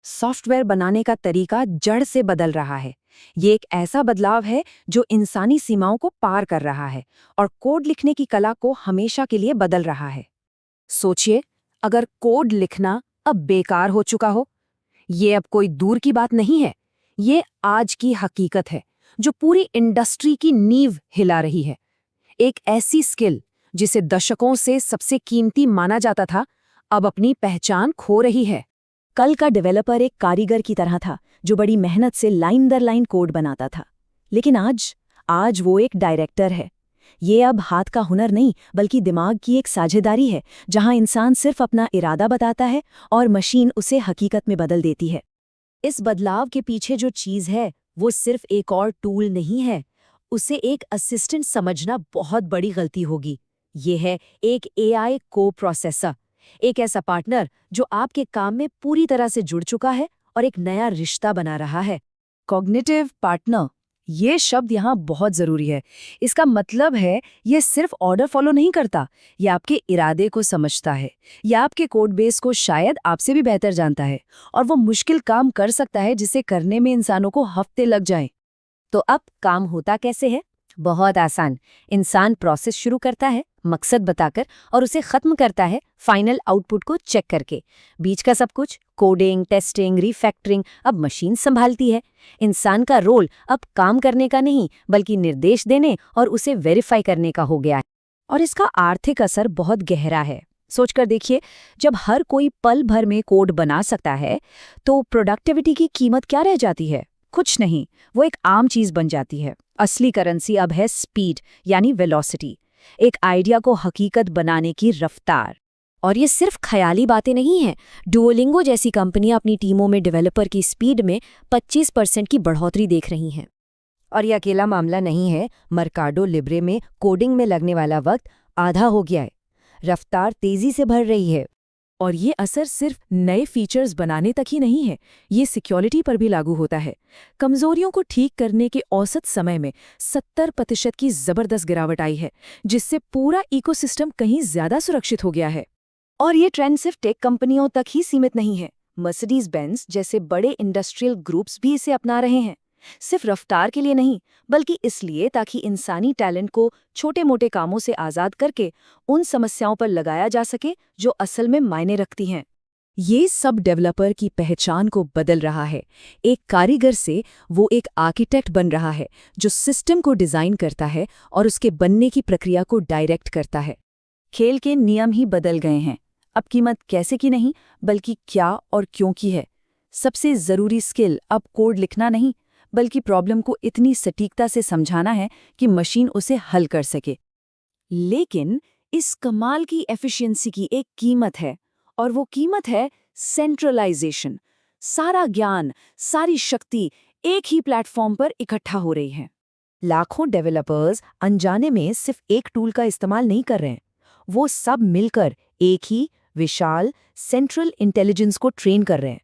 Software बनाने का तरीका जड़ से बदल रहा है। ये एक ऐसा बदलाव है जो इंसानी सीमाओं को पार कर रहा है और कोड लिखने की कला को हमेशा के लिए बदल रहा है। सोचिए, अगर कोड लिखना अब बेकार हो चुका हो। ये अब कोई दूर की बात नहीं है, ये आज की हकीकत है जो पूरी इंडस्ट्री की नींव हिला रही है। एक ऐसी स्किल जिसे दशकों से सबसे कीमती माना जाता था, अब अपनी पहचान खो रही है। कल का डेवलपर एक कारीगर की तरह था जो बड़ी मेहनत से लाइन दर लाइन कोड बनाता था। लेकिन आज वो एक डायरेक्टर है। ये अब हाथ का हुनर नहीं बल्कि दिमाग की एक साझेदारी है, जहां इंसान सिर्फ अपना इरादा बताता है और मशीन उसे हकीकत में बदल देती है। इस बदलाव के पीछे जो चीज़ है वो सिर्फ एक और टूल नहीं है, उसे एक असिस्टेंट समझना बहुत बड़ी गलती होगी। ये है एक एआई को प्रोसेसर, एक ऐसा पार्टनर जो आपके काम में पूरी तरह से जुड़ चुका है और एक नया रिश्ता बना रहा है। कॉग्निटिव पार्टनर, ये शब्द यहाँ बहुत जरूरी है। इसका मतलब है ये सिर्फ ऑर्डर फॉलो नहीं करता, ये आपके इरादे को समझता है, या आपके कोड बेस को शायद आपसे भी बेहतर जानता है, और वो मुश्किल काम कर सकता है जिसे करने में इंसानों को हफ्ते लग जाएं। तो अब काम होता कैसे है? बहुत आसान। इंसान प्रोसेस शुरू करता है मकसद बताकर और उसे खत्म करता है फाइनल आउटपुट को चेक करके। बीच का सब कुछ कोडिंग, टेस्टिंग, रीफैक्टरिंग अब मशीन संभालती है। इंसान का रोल अब काम करने का नहीं बल्कि निर्देश देने और उसे वेरीफाई करने का हो गया है। और इसका आर्थिक असर बहुत गहरा है। सोचकर देखिए, जब हर कोई पल भर में कोड बना सकता है तो प्रोडक्टिविटी की कीमत क्या रह जाती है? कुछ नहीं, वो एक आम चीज बन जाती है। असली करेंसी अब है स्पीड, यानी वेलोसिटी, एक आइडिया को हकीकत बनाने की रफ्तार। और ये सिर्फ ख्याली बातें नहीं हैं। डुओलिंगो जैसी कंपनियां अपनी टीमों में डेवलपर की स्पीड में 25% की बढ़ोतरी देख रही हैं। और ये अकेला मामला नहीं है। मर्काडो लिब्रे में कोडिंग में लगने वाला वक्त आधा हो गया है। रफ्तार तेजी से बढ़ रही है। और ये असर सिर्फ नए फीचर्स बनाने तक ही नहीं है, ये सिक्योरिटी पर भी लागू होता है। कमजोरियों को ठीक करने के औसत समय में 70% की जबरदस्त गिरावट आई है, जिससे पूरा इकोसिस्टम कहीं ज्यादा सुरक्षित हो गया है। और ये ट्रेंड सिर्फ टेक कंपनियों तक ही सीमित नहीं है। मर्सिडीज बेंज जैसे बड़े इंडस्ट्रियल ग्रुप्स भी इसे अपना रहे हैं, सिर्फ रफ्तार के लिए नहीं बल्कि इसलिए ताकि इंसानी टैलेंट को छोटे-मोटे कामों से आज़ाद करके उन समस्याओं पर लगाया जा सके जो असल में मायने रखती हैं। ये सब डेवलपर की पहचान को बदल रहा है। एक कारीगर से वो एक आर्किटेक्ट बन रहा है जो सिस्टम को डिज़ाइन करता है और उसके बनने की प्रक्रिया को डायरेक्ट करता है। खेल के नियम ही बदल गए हैं। अब कीमत कैसे की नहीं बल्कि क्या और क्यों की है। सबसे ज़रूरी स्किल अब कोड लिखना नहीं बल्कि प्रॉब्लम को इतनी सटीकता से समझाना है कि मशीन उसे हल कर सके। लेकिन इस कमाल की एफिशिएंसी की एक कीमत है, और वो कीमत है सेंट्रलाइजेशन। सारा ज्ञान, सारी शक्ति एक ही प्लेटफॉर्म पर इकट्ठा हो रही है। लाखों डेवलपर्स अनजाने में सिर्फ एक टूल का इस्तेमाल नहीं कर रहे हैं, वो सब मिलकर एक ही विशाल सेंट्रल इंटेलिजेंस को ट्रेन कर रहे हैं।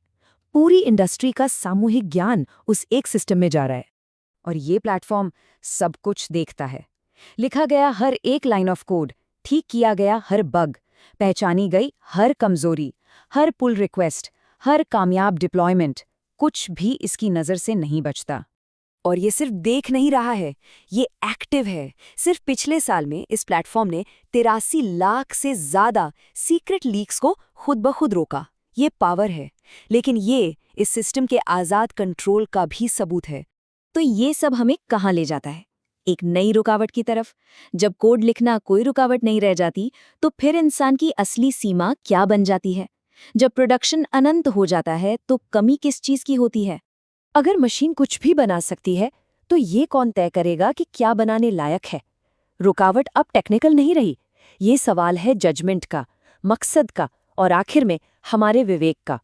पूरी इंडस्ट्री का सामूहिक ज्ञान उस एक सिस्टम में जा रहा है। और ये प्लेटफॉर्म सब कुछ देखता है। लिखा गया हर एक लाइन ऑफ कोड, ठीक किया गया हर बग, पहचानी गई हर कमजोरी, हर पुल रिक्वेस्ट, हर कामयाब डिप्लॉयमेंट, कुछ भी इसकी नज़र से नहीं बचता। और ये सिर्फ देख नहीं रहा है, ये एक्टिव है। सिर्फ पिछले साल में इस प्लेटफॉर्म ने 83 लाख से ज़्यादा सीक्रेट लीक्स को खुद ब खुद रोका। ये पावर है, लेकिन ये इस सिस्टम के आज़ाद कंट्रोल का भी सबूत है। तो ये सब हमें कहाँ ले जाता है? एक नई रुकावट की तरफ। जब कोड लिखना कोई रुकावट नहीं रह जाती, तो फिर इंसान की असली सीमा क्या बन जाती है? जब प्रोडक्शन अनंत हो जाता है, तो कमी किस चीज़ की होती है? अगर मशीन कुछ भी बना सकती है, तो ये कौन तय करेगा कि क्या बनाने लायक है? रुकावट अब टेक्निकल नहीं रही, ये सवाल है जजमेंट का, मकसद का और आखिर में हमारे विवेक का।